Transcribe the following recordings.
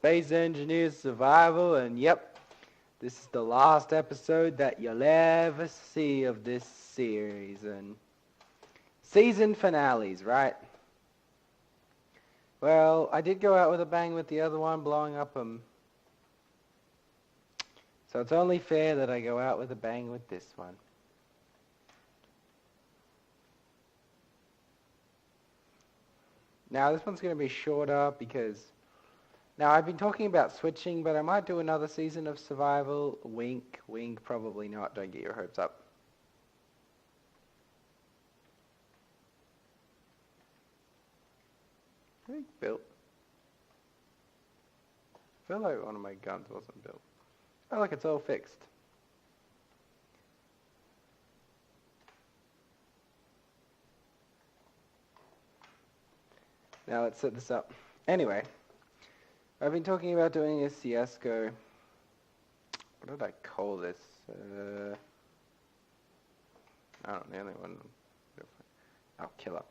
Space Engineers Survival, and yep, this is the last episode that you'll ever see of this series, and season finales, right? Well, I did go out with a bang with the other one, blowing up them. So it's only fair that I go out with a bang with this one. Now, this one's going to be shorter because... Now, I've been talking about switching, but I might do another season of survival. Wink, wink, probably not. Don't get your hopes up. I think built. I feel like one of my guns wasn't built. Oh, look, it's all fixed. Now let's set this up. Anyway, I've been talking about doing a CSGO. What did I call this? I don't know, the only one. Oh, killer.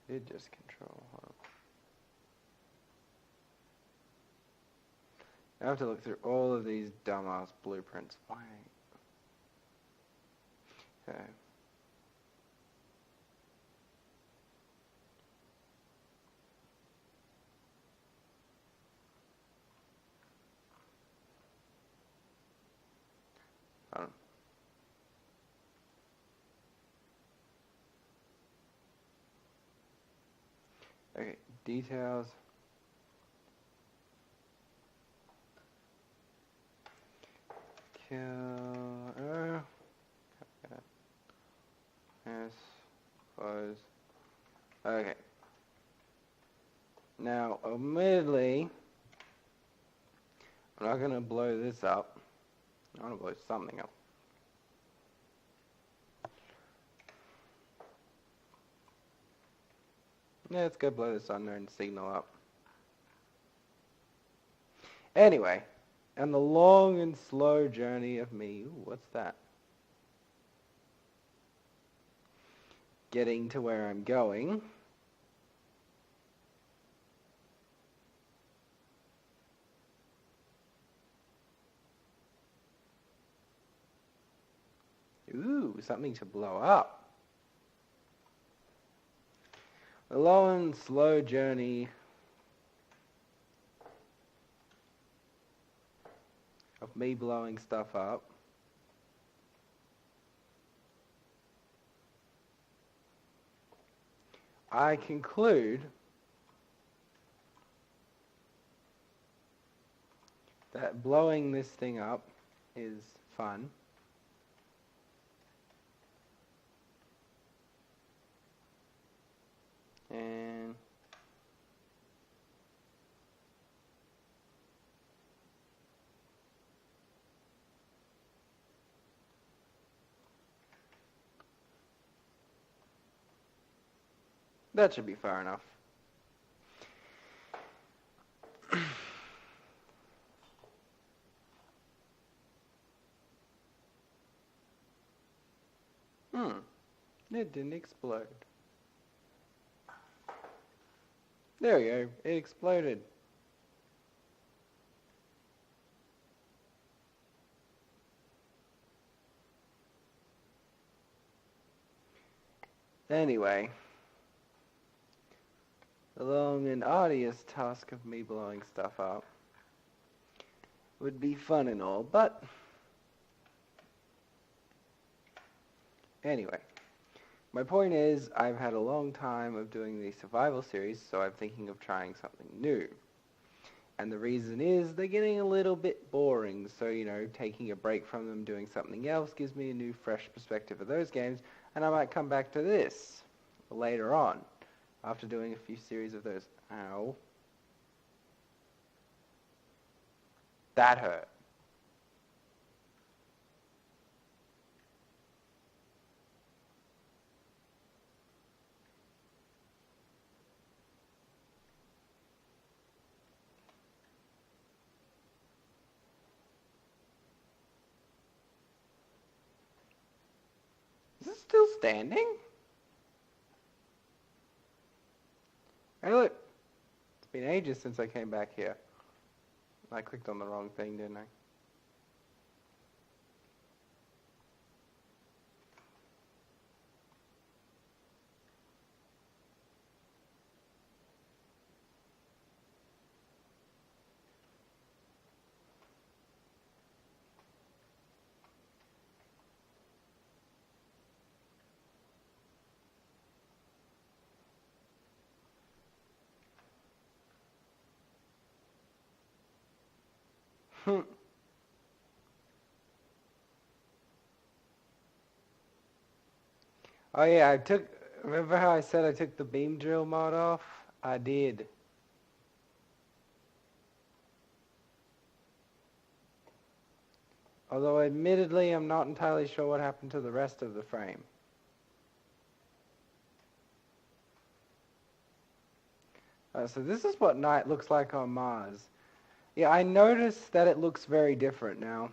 Did just control. Hold on. I have to look through all of these dumbass blueprints. Why? Okay. Hold on. Okay, details. Kill. Yes. Close. Okay. Now, admittedly, I'm not going to blow this up. I want to blow something up. Yeah, let's go blow this unknown signal up. Anyway, and the long and slow journey of me. Ooh, what's that? Getting to where I'm going. Ooh, something to blow up. A long and slow journey of me blowing stuff up. I conclude that blowing this thing up is fun. And that should be far enough. It didn't explode. There we go, it exploded. Anyway, the long and arduous task of me blowing stuff up would be fun and all, but anyway. My point is, I've had a long time of doing the survival series, so I'm thinking of trying something new. And the reason is, they're getting a little bit boring, so, you know, taking a break from them, doing something else, gives me a new, fresh perspective of those games, and I might come back to this later on, after doing a few series of those. Ow. That hurt. standing? Hey look, it's been ages since I came back here. I clicked on the wrong thing, didn't I? Oh yeah, remember how I said I took the beam drill mod off? I did. Although admittedly, I'm not entirely sure what happened to the rest of the frame. So this is what night looks like on Mars. Yeah, I noticed that it looks very different now.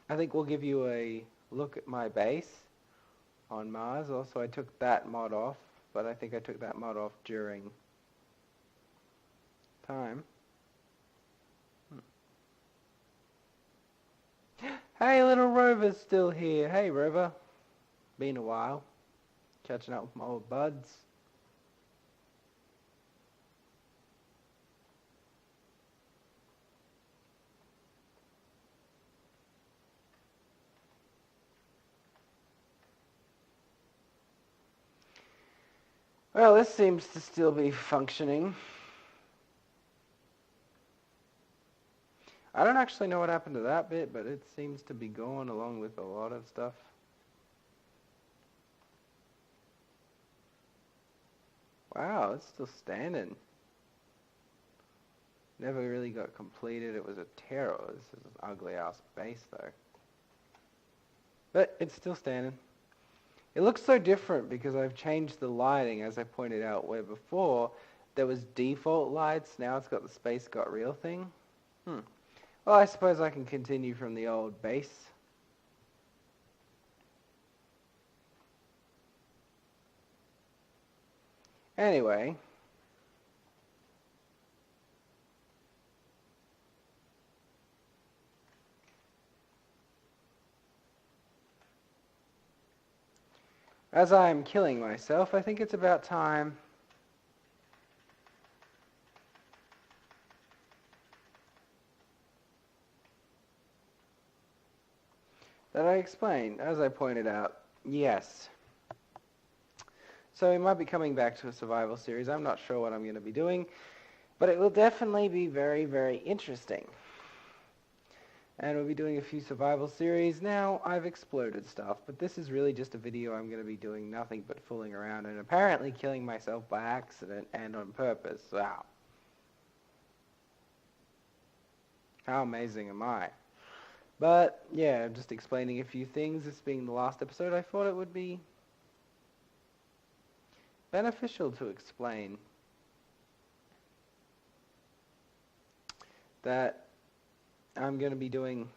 I think we'll give you a look at my base on Mars. Also, I took that mod off, but I think I took that mod off during time. Hey, little Rover's still here. Hey, Rover. Been a while. Catching up with my old buds. Well, this seems to still be functioning. I don't actually know what happened to that bit, but it seems to be going along with a lot of stuff. Wow, it's still standing. Never really got completed. It was a terror. This is an ugly ass base though. But it's still standing. It looks so different because I've changed the lighting, as I pointed out, where before there was default lights. Now it's got the space got real thing. Well, I suppose I can continue from the old base. Anyway. As I'm killing myself, I think it's about time that I explain. As I pointed out, yes. So we might be coming back to a survival series. I'm not sure what I'm going to be doing, but it will definitely be very, very interesting. And we'll be doing a few survival series. Now, I've exploded stuff, but this is really just a video I'm going to be doing nothing but fooling around and apparently killing myself by accident and on purpose. Wow. How amazing am I? But, yeah, I'm just explaining a few things. This being the last episode, I thought it would be beneficial to explain that I'm going to be doing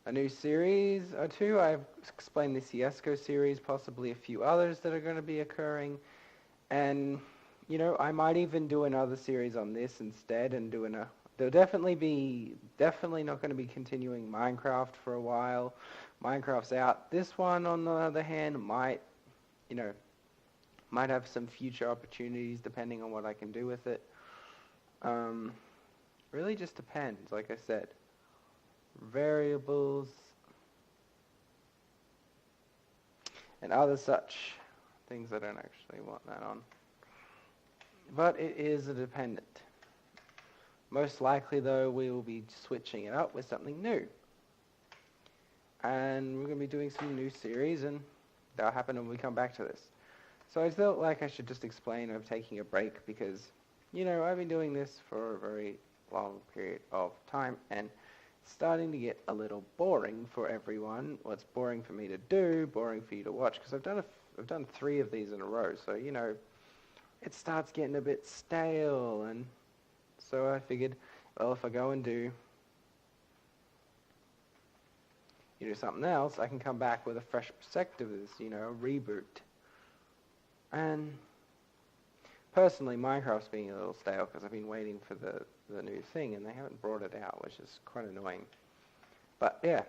a new series or two. I've explained the Ciesco series, possibly a few others that are going to be occurring. And, you know, I might even do another series on this instead and do there'll definitely not going to be continuing Minecraft for a while. Minecraft's out. This one, on the other hand, might have some future opportunities depending on what I can do with it. Really just depends, like I said. Variables and other such things I don't actually want that on. But it is a dependent. Most likely, though, we will be switching it up with something new. And we're going to be doing some new series, and that'll happen when we come back to this. So I felt like I should just explain I'm taking a break because, you know, I've been doing this for a very long period of time, and it's starting to get a little boring for everyone. Well, it's boring for me to do, boring for you to watch, because I've done 3 of these in a row, so, you know, it starts getting a bit stale, and so I figured, well, if I go and do something else, I can come back with a fresh perspective as, a reboot. And personally, Minecraft's being a little stale because I've been waiting for the new thing and they haven't brought it out, which is quite annoying. But yeah,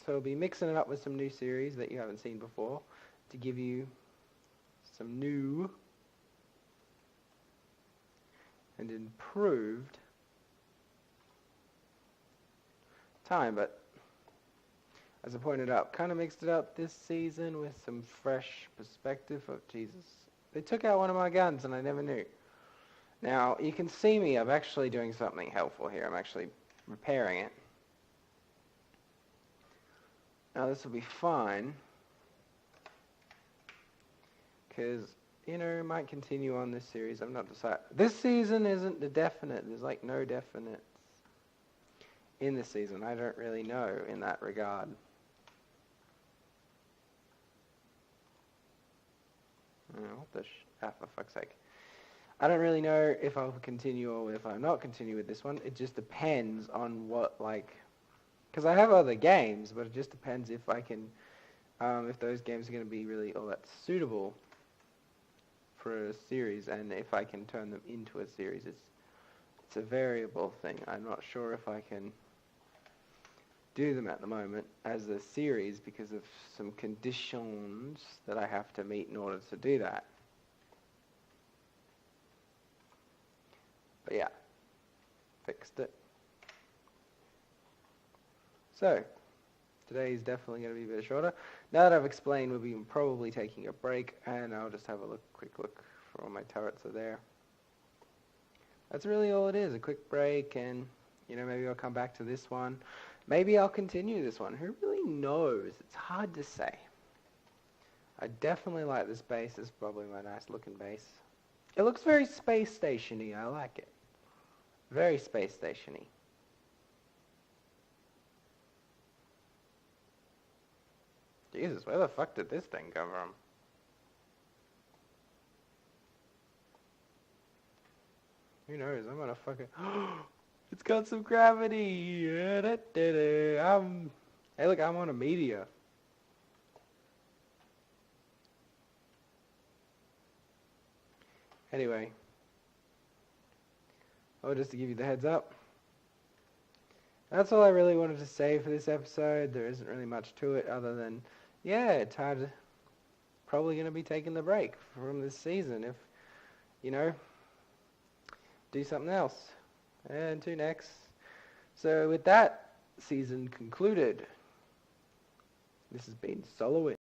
so I'll be mixing it up with some new series that you haven't seen before to give you some new and improved time. But as I pointed out, kind of mixed it up this season with some fresh perspective. Oh, Jesus. They took out one of my guns and I never knew. Now, you can see me. I'm actually doing something helpful here. I'm actually repairing it. Now, this will be fine. Because, might continue on this series. I'm not decided. This season isn't the definite. There's like no definites in this season. I don't really know in that regard. What the for fuck's sake. I don't really know if I'll continue or if I'll not continue with this one. It just depends on what, because I have other games, but it just depends if I can, if those games are going to be really all that suitable for a series, and if I can turn them into a series. It's a variable thing. I'm not sure if I can do them at the moment as a series because of some conditions that I have to meet in order to do that. But yeah, fixed it. So, today is definitely going to be a bit shorter. Now that I've explained, we'll be probably taking a break, and I'll just have a quick look for all my turrets are there. That's really all it is, a quick break, and, maybe I'll come back to this one. Maybe I'll continue this one. Who really knows? It's hard to say. I definitely like this base. It's probably my nice looking base. It looks very space station-y. I like it. Very space station-y. Jesus, where the fuck did this thing come from? Who knows? I'm gonna fucking... It's got some gravity. Hey, look, I'm on a meteor. Anyway. Just to give you the heads up. That's all I really wanted to say for this episode. There isn't really much to it other than, it's hard. Probably going to be taking the break from this season if, do something else. And to next. So with that, season concluded. This has been Soloist.